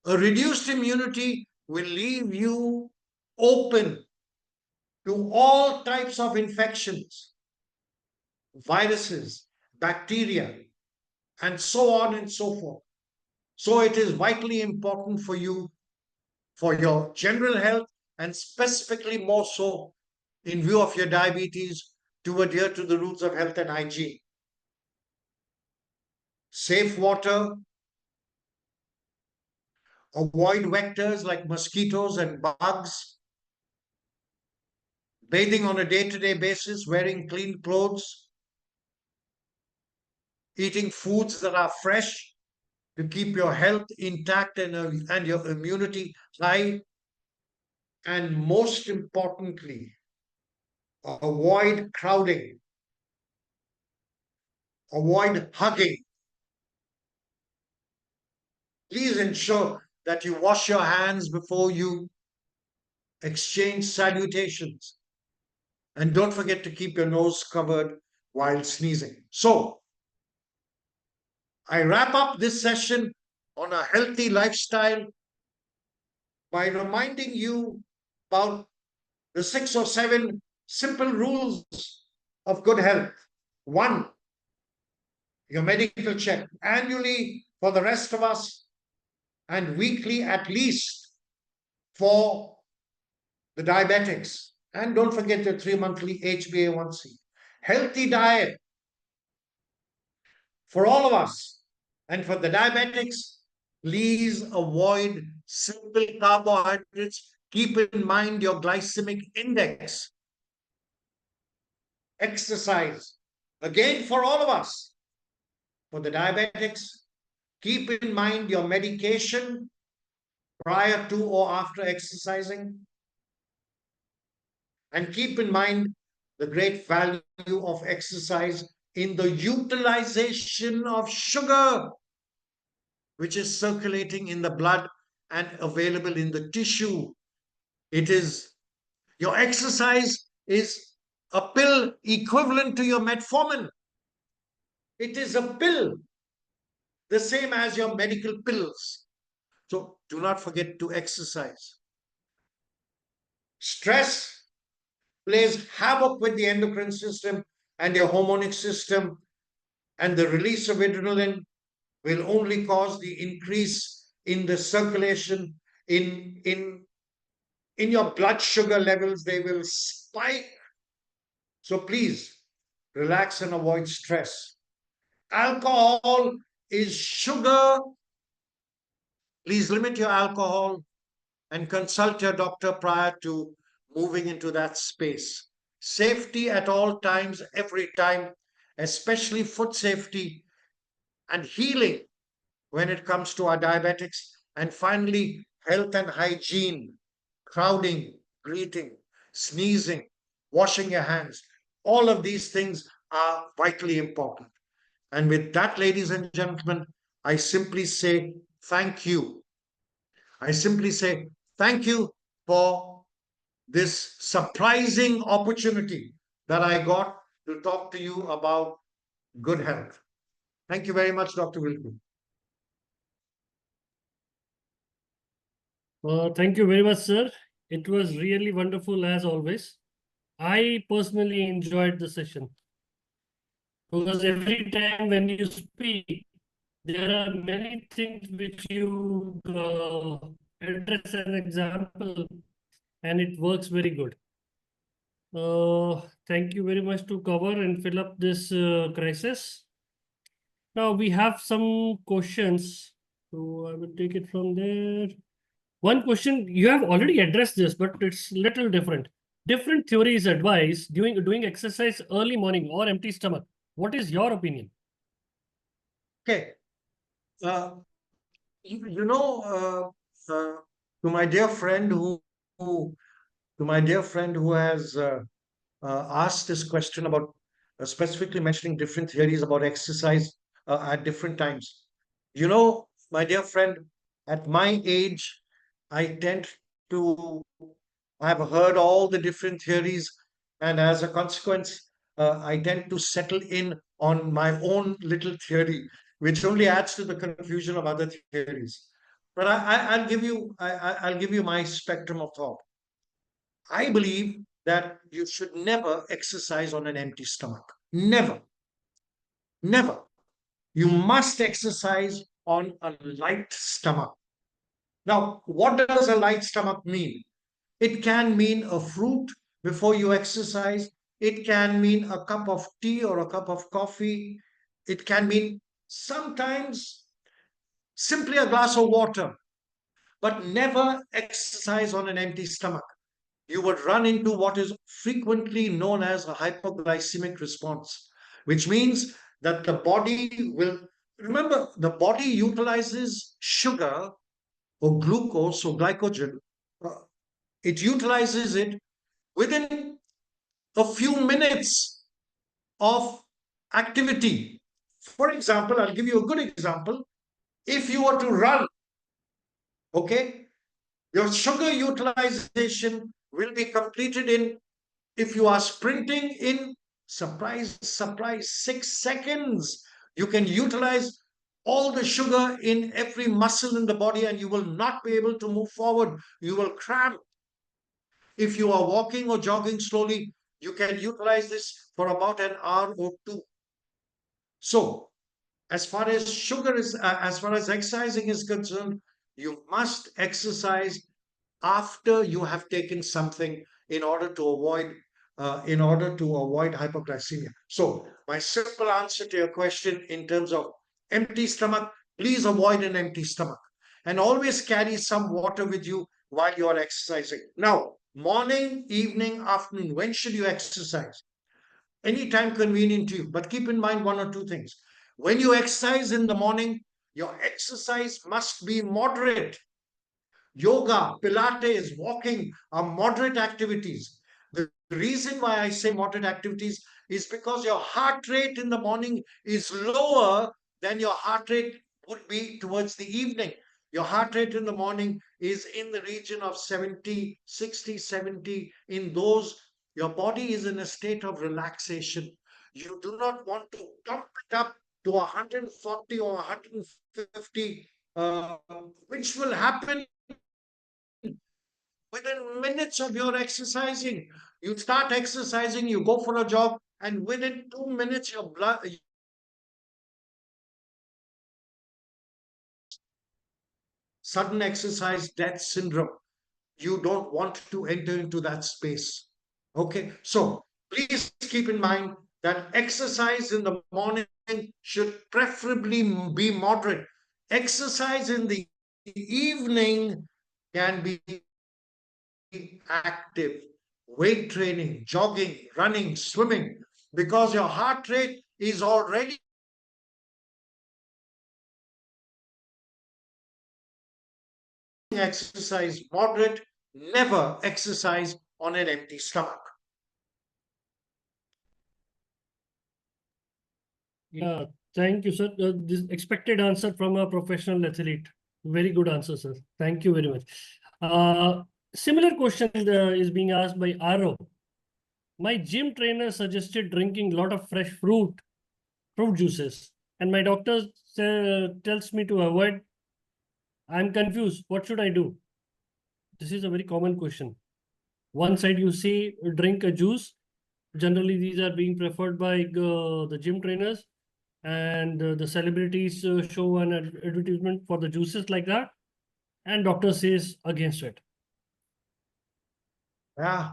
Speaker 1: A reduced immunity will leave you open to all types of infections, viruses, bacteria, and so on and so forth. So it is vitally important for you, for your general health, and specifically more so in view of your diabetes, to adhere to the rules of health and hygiene. Safe water, avoid vectors like mosquitoes and bugs, bathing on a day-to-day basis, wearing clean clothes, eating foods that are fresh to keep your health intact and your immunity high, and most importantly, avoid crowding, avoid hugging. Please ensure that you wash your hands before you exchange salutations. And don't forget to keep your nose covered while sneezing. So, I wrap up this session on a healthy lifestyle by reminding you about the 6 or 7 simple rules of good health. One, your medical check annually for the rest of us, and weekly at least for the diabetics. And don't forget your 3 monthly HbA1c. Healthy diet for all of us. And for the diabetics, please avoid simple carbohydrates. Keep in mind your glycemic index. Exercise. Again, for all of us. For the diabetics, keep in mind your medication prior to or after exercising. And keep in mind the great value of exercise in the utilization of sugar, which is circulating in the blood and available in the tissue. It is, your exercise is a pill equivalent to your metformin. It is a pill, the same as your medical pills. So do not forget to exercise. Stress plays havoc with the endocrine system and your hormonic system, and the release of adrenaline will only cause the increase in the circulation, in your blood sugar levels. They will spike. So please relax and avoid stress. Alcohol is sugar. Please limit your alcohol and consult your doctor prior to moving into that space. Safety at all times, every time, especially foot safety, and healing when it comes to our diabetics. And finally, health and hygiene, crowding, breathing, sneezing, washing your hands. All of these things are vitally important. And with that, ladies and gentlemen, I simply say thank you. I simply say thank you for this surprising opportunity that I got to talk to you about good health. Thank you very much, Dr. Wilkin.
Speaker 2: Thank you very much, sir. It was really wonderful as always. I personally enjoyed the session because every time when you speak, there are many things which you address as an example, and it works very good. Thank you very much to cover and fill up this crisis. Now we have some questions, so I will take it from there. One question, you have already addressed this, but it's little different. Different theories advise doing exercise early morning or empty stomach. What is your opinion?
Speaker 1: Okay. You know, to my dear friend who to my dear friend who has asked this question about specifically mentioning different theories about exercise at different times. You know, my dear friend, at my age, I tend to have heard all the different theories, and as a consequence, I tend to settle in on my own little theory, which only adds to the confusion of other theories. But I'll give you my spectrum of thought. I believe that you should never exercise on an empty stomach. Never, never. You must exercise on a light stomach. Now, what does a light stomach mean? It can mean a fruit before you exercise. It can mean a cup of tea or a cup of coffee. It can mean sometimes simply a glass of water, but never exercise on an empty stomach. You would run into what is frequently known as a hypoglycemic response, which means that the body will, remember, the body utilizes sugar or glucose or glycogen. uh, it utilizes it within a few minutes of activity. For example, I'll give you a good example. If you were to run, okay, your sugar utilization will be completed in, if you are sprinting, in, surprise, 6 seconds. You can utilize all the sugar in every muscle in the body and you will not be able to move forward. You will cramp. If you are walking or jogging slowly, you can utilize this for about an hour or two. So, as far as exercising is concerned, you must exercise after you have taken something in order to avoid hypoglycemia. So my simple answer to your question in terms of empty stomach, please avoid an empty stomach and always carry some water with you while you are exercising. Now, morning, evening, afternoon, when should you exercise? Anytime convenient to you, but keep in mind one or two things. When you exercise in the morning, your exercise must be moderate. Yoga, Pilates, walking are moderate activities. The reason why I say moderate activities is because your heart rate in the morning is lower than your heart rate would be towards the evening. Your heart rate in the morning is in the region of 70, 60, 70. In those, your body is in a state of relaxation. You do not want to pump it up to 140 or 150, which will happen within minutes of your exercising. You start exercising, you go for a jog, and within 2 minutes, your blood, sudden exercise death syndrome. You don't want to enter into that space. Okay, so please keep in mind that exercise in the morning should preferably be moderate. Exercise in the evening can be active, weight training, jogging, running, swimming, because your heart rate is already exercise moderate, never exercise on an empty stomach.
Speaker 2: Yeah, thank you, sir. This expected answer from a professional athlete. Very good answer, sir. Thank you very much. Uh, Similar question is being asked by Aro. My gym trainer suggested drinking a lot of fresh fruit juices, and my doctor tells me to avoid. I'm confused. What should I do? This is a very common question. One side you say drink a juice. Generally, these are being preferred by the gym trainers, and the celebrities show an advertisement for the juices like that, and doctor says against it.
Speaker 1: Yeah,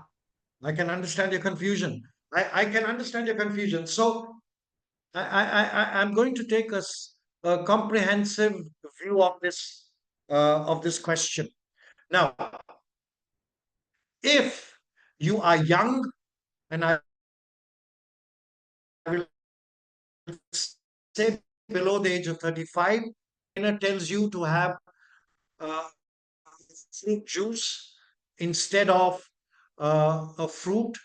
Speaker 1: I can understand your confusion. I can understand your confusion. So I'm going to take a comprehensive view of this question. Now, if you are young, and I will say below the age of 35, tells you to have uh, fruit juice instead of a fruit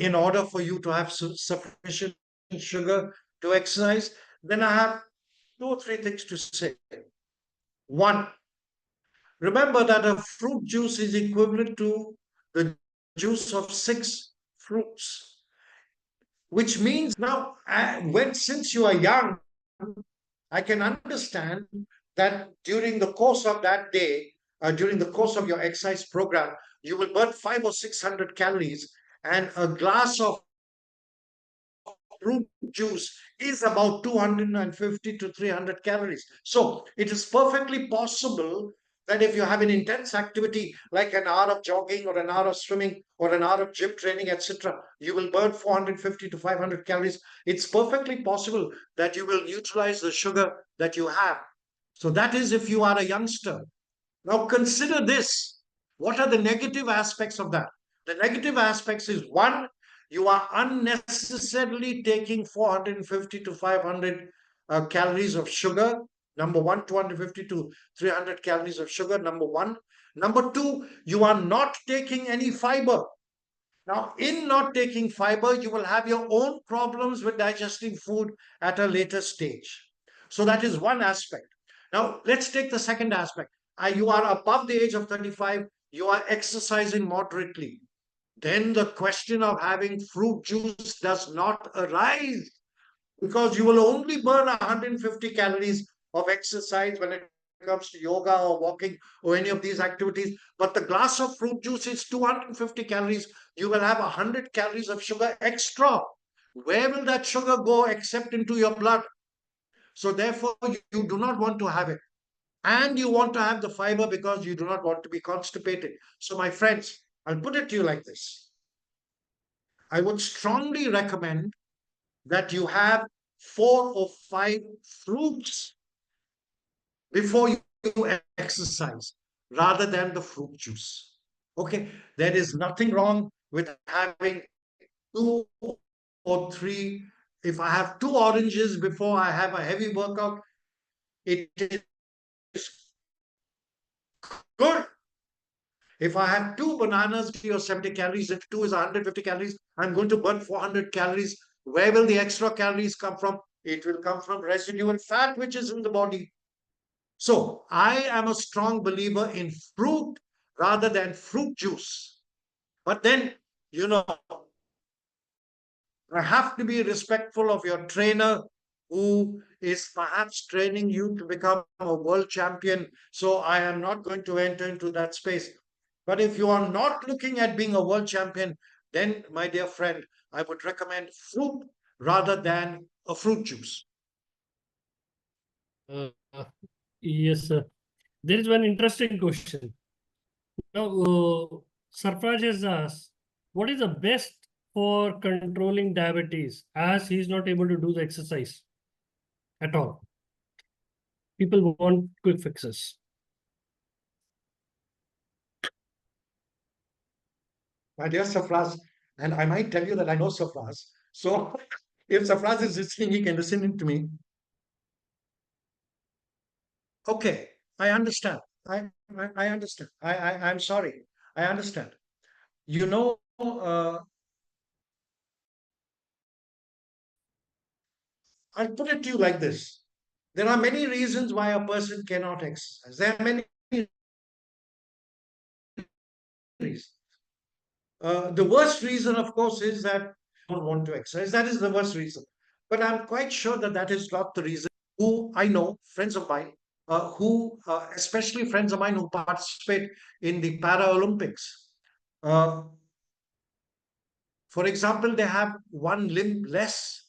Speaker 1: in order for you to have sufficient sugar to exercise, then I have two or three things to say. One, remember that a fruit juice is equivalent to the juice of six fruits, which means now, when since you are young, I can understand that during the course of that day, during the course of your exercise program, you will burn 500 or 600 calories, and a glass of fruit juice is about 250 to 300 calories. So it is perfectly possible that if you have an intense activity like an hour of jogging or an hour of swimming or an hour of gym training, etc., you will burn 450 to 500 calories. It's perfectly possible that you will neutralize the sugar that you have. So that is if you are a youngster. Now consider this. What are the negative aspects of that? The negative aspects is one, you are unnecessarily taking 450 to 500 calories of sugar. Number one, 250 to 300 calories of sugar. Number one. Number two, you are not taking any fiber. Now, in not taking fiber, you will have your own problems with digesting food at a later stage. So that is one aspect. Now, let's take the second aspect. You are above the age of 35, you are exercising moderately. Then the question of having fruit juice does not arise, because you will only burn 150 calories of exercise when it comes to yoga or walking or any of these activities. But the glass of fruit juice is 250 calories. You will have 100 calories of sugar extra. Where will that sugar go except into your blood? So therefore, you do not want to have it. And you want to have the fiber because you do not want to be constipated. So my friends, I'll put it to you like this. I would strongly recommend that you have 4 or 5 fruits before you exercise rather than the fruit juice. Okay, there is nothing wrong with having 2 or 3. If I have 2 oranges before I have a heavy workout, it is good. If I have 2 bananas, 50 or 70 calories, if 2 is 150 calories, I'm going to burn 400 calories. Where will the extra calories come from? It will come from residual fat, which is in the body. So I am a strong believer in fruit rather than fruit juice. But then, you know, I have to be respectful of your trainer who is perhaps training you to become a world champion. So I am not going to enter into that space. But if you are not looking at being a world champion, then, my dear friend, I would recommend fruit rather than a fruit juice.
Speaker 2: Uh, yes, sir. There is one interesting question. Now, Sarfraj has asked, what is the best for controlling diabetes as he is not able to do the exercise at all? People want quick fixes.
Speaker 1: My dear Safraz, and I might tell you that I know Safraz. So if Safraz is listening, he can listen to me. Okay, I understand. I understand. I'm sorry. I understand. You know, I'll put it to you like this. There are many reasons why a person cannot exercise. There are many reasons. The worst reason, of course, is that you don't want to exercise. That is the worst reason. But I'm quite sure that that is not the reason. Who I know, friends of mine, especially friends of mine who participate in the Paralympics. Uh, for example, they have one limb less.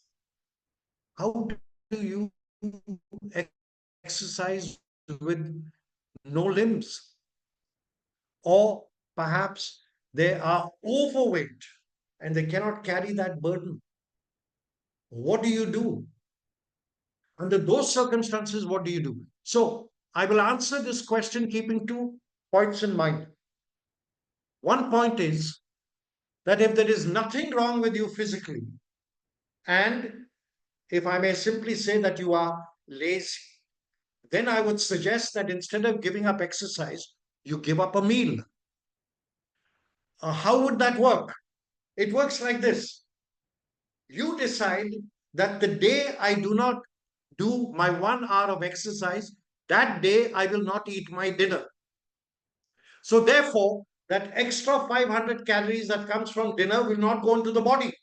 Speaker 1: How do you exercise with no limbs? Or perhaps they are overweight and they cannot carry that burden. What do you do? Under those circumstances, what do you do? So I will answer this question keeping 2 points in mind. One point is that if there is nothing wrong with you physically, and if I may simply say that you are lazy, then I would suggest that instead of giving up exercise, you give up a meal. How would that work? It works like this. You decide that the day I do not do my 1 hour of exercise, that day I will not eat my dinner. So therefore, that extra 500 calories that comes from dinner will not go into the body.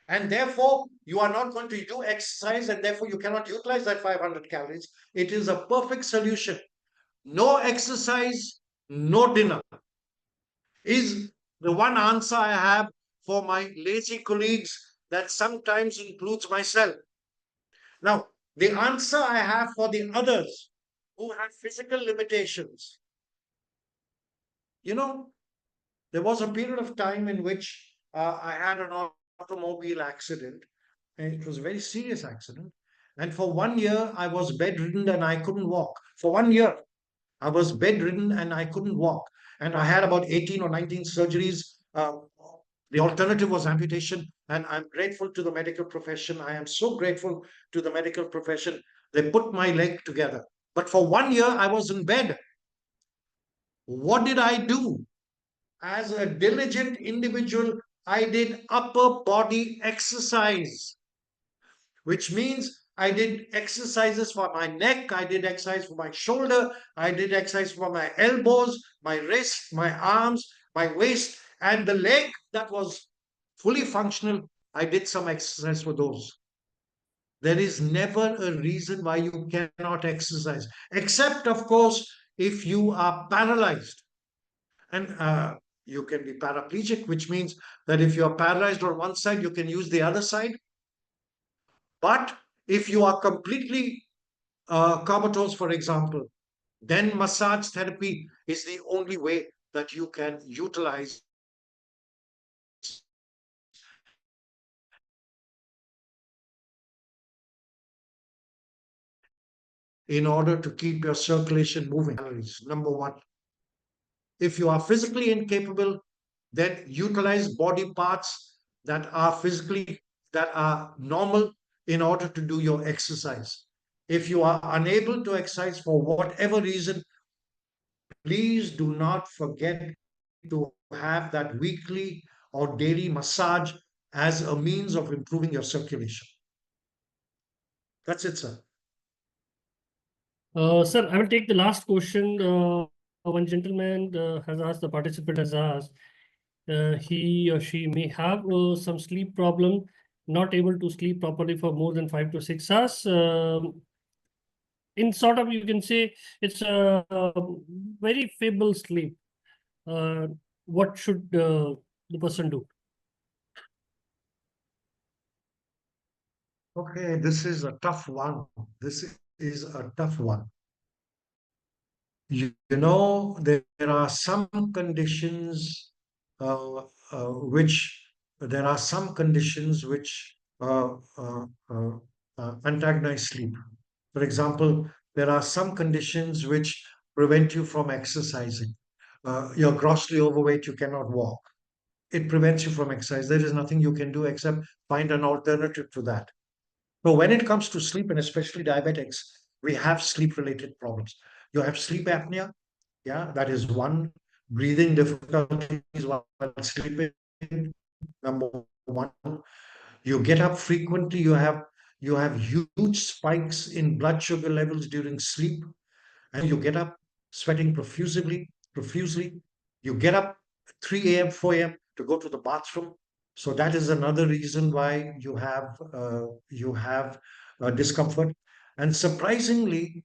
Speaker 1: And therefore, you are not going to do exercise, and therefore you cannot utilize that 500 calories. It is a perfect solution. No exercise, no dinner is the one answer I have for my lazy colleagues that sometimes includes myself. Now, the answer I have for the others who have physical limitations, you know, there was a period of time in which I had an automobile accident, and it was a very serious accident. And for 1 year, I was bedridden and I couldn't walk. For 1 year, I was bedridden and I couldn't walk. And I had about 18 or 19 surgeries. The alternative was amputation. And I'm grateful to the medical profession. I am so grateful to the medical profession. They put my leg together. But for 1 year, I was in bed. What did I do? As a diligent individual, I did upper body exercise, which means I did exercises for my neck, I did exercise for my shoulder, I did exercise for my elbows, my wrist, my arms, my waist, and the leg that was fully functional. I did some exercise for those. There is never a reason why you cannot exercise, except, of course, if you are paralyzed. And you can be paraplegic, which means that if you are paralyzed on one side, you can use the other side. But if you are completely comatose, for example, then massage therapy is the only way that you can utilize in order to keep your circulation moving. Number one. If you are physically incapable, then utilize body parts that are physically that are normal in order to do your exercise. If you are unable to exercise for whatever reason, please do not forget to have that weekly or daily massage as a means of improving your circulation. That's it, sir.
Speaker 2: Sir, I will take the last question. One gentleman has asked, the participant has asked, he or she may have some sleep problem, not able to sleep properly for more than 5 to 6 hours. In sort of, you can say it's a very feeble sleep. What should the person do?
Speaker 1: Okay, this is a tough one. This is a tough one. There are some conditions uh, which there are some conditions which antagonize sleep. For example, there are some conditions which prevent you from exercising. You're grossly overweight, you cannot walk. It prevents you from exercise. There is nothing you can do except find an alternative to that. So when it comes to sleep, and especially diabetics, we have sleep related problems. You have sleep apnea. Yeah, that is one. Breathing difficulties while sleeping. Number one. You get up frequently. You have huge spikes in blood sugar levels during sleep, and you get up sweating profusely. You get up 3 a.m., 4 a.m. to go to the bathroom. So that is another reason why you have discomfort. And surprisingly,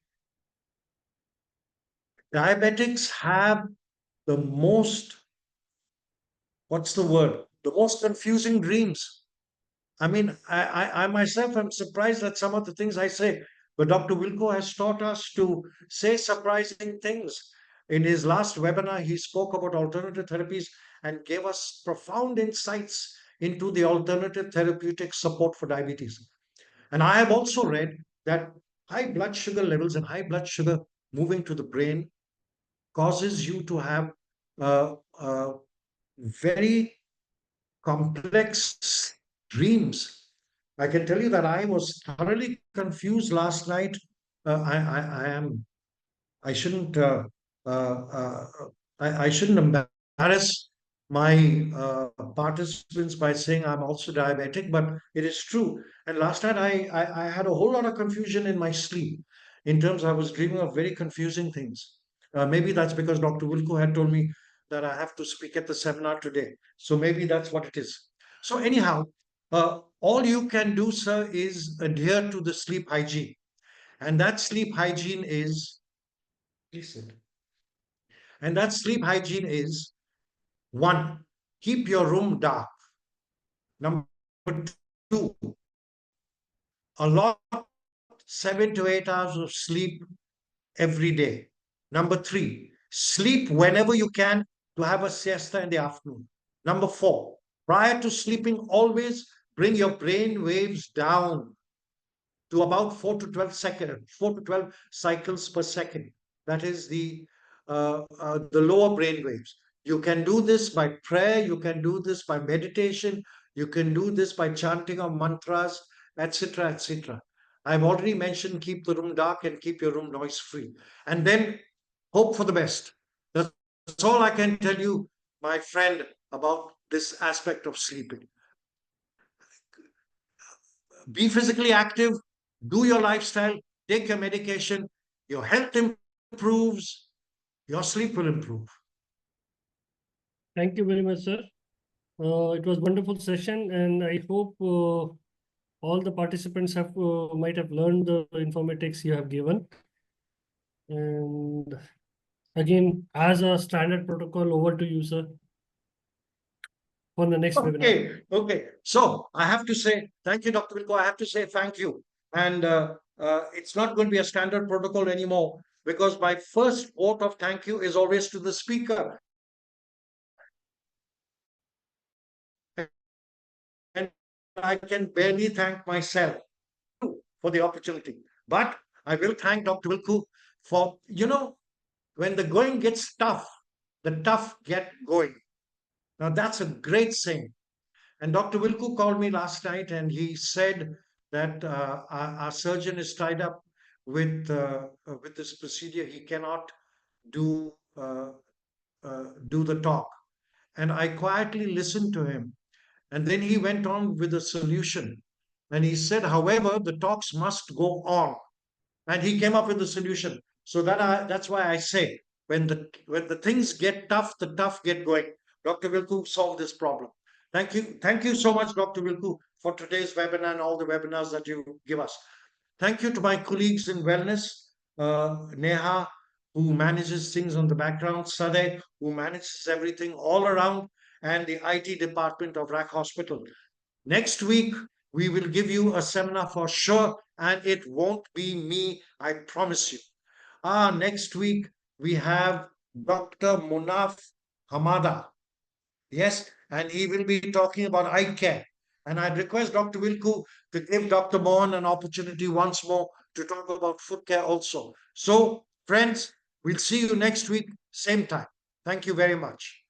Speaker 1: diabetics have the most, what's the word? The most confusing dreams. I mean, I myself am surprised at some of the things I say, but Dr. Wilco has taught us to say surprising things. In his last webinar, he spoke about alternative therapies and gave us profound insights into the alternative therapeutic support for diabetes. And I have also read that high blood sugar levels and high blood sugar moving to the brain causes you to have very complex dreams. I can tell you that I was thoroughly confused last night I am. I shouldn't. I shouldn't embarrass my participants by saying I'm also diabetic, but it is true. And last night I had a whole lot of confusion in my sleep. In terms, I was dreaming of very confusing things. Maybe that's because Dr. Wilco had told me that I have to speak at the seminar today. So maybe that's what it is. So anyhow, all you can do, sir, is adhere to the sleep hygiene. And that sleep hygiene is, please sit. And that sleep hygiene is one, keep your room dark. Number two, allot 7 to 8 hours of sleep every day. Number three, sleep whenever you can to have a siesta in the afternoon. Number four, prior to sleeping, always bring your brain waves down to about 4 to 12 cycles per second. That is the lower brain waves. You can do this by prayer, you can do this by meditation, you can do this by chanting of mantras, etc., etc. I've already mentioned keep the room dark and keep your room noise free. And then hope for the best. That's all I can tell you, my friend, about this aspect of sleeping. Be physically active, do your lifestyle, take your medication, your health improves, your sleep will improve.
Speaker 2: Thank you very much, sir. It was wonderful session, and I hope all the participants have might have learned the informatics you have given. And again, as a standard protocol, over to you, sir, for the next webinar.
Speaker 1: Okay. So I have to say thank you, Dr. Wilco. I have to say thank you. And it's not going to be a standard protocol anymore because my first vote of thank you is always to the speaker. And I can barely thank myself for the opportunity. But I will thank Dr. Wilco for, when the going gets tough, the tough get going. Now that's a great saying. And Dr. Wilco called me last night and he said that our surgeon is tied up with this procedure. He cannot do do the talk. And I quietly listened to him. And then he went on with a solution. And he said, however, the talks must go on. And he came up with a solution. So that's why I say when the things get tough, the tough get going. Dr. Wilku solved this problem. Thank you so much, Dr. Wilku, for today's webinar and all the webinars that you give us. Thank you to my colleagues in wellness, Neha, who manages things on the background, Sade, who manages everything all around, and the IT department of RAC Hospital. Next week, we will give you a seminar for sure, and it won't be me, I promise you. Next week, we have Dr. Munaf Hamada. Yes, and he will be talking about eye care. And I'd request Dr. Wilku to give Dr. Mohan an opportunity once more to talk about foot care also. So, friends, we'll see you next week, same time. Thank you very much.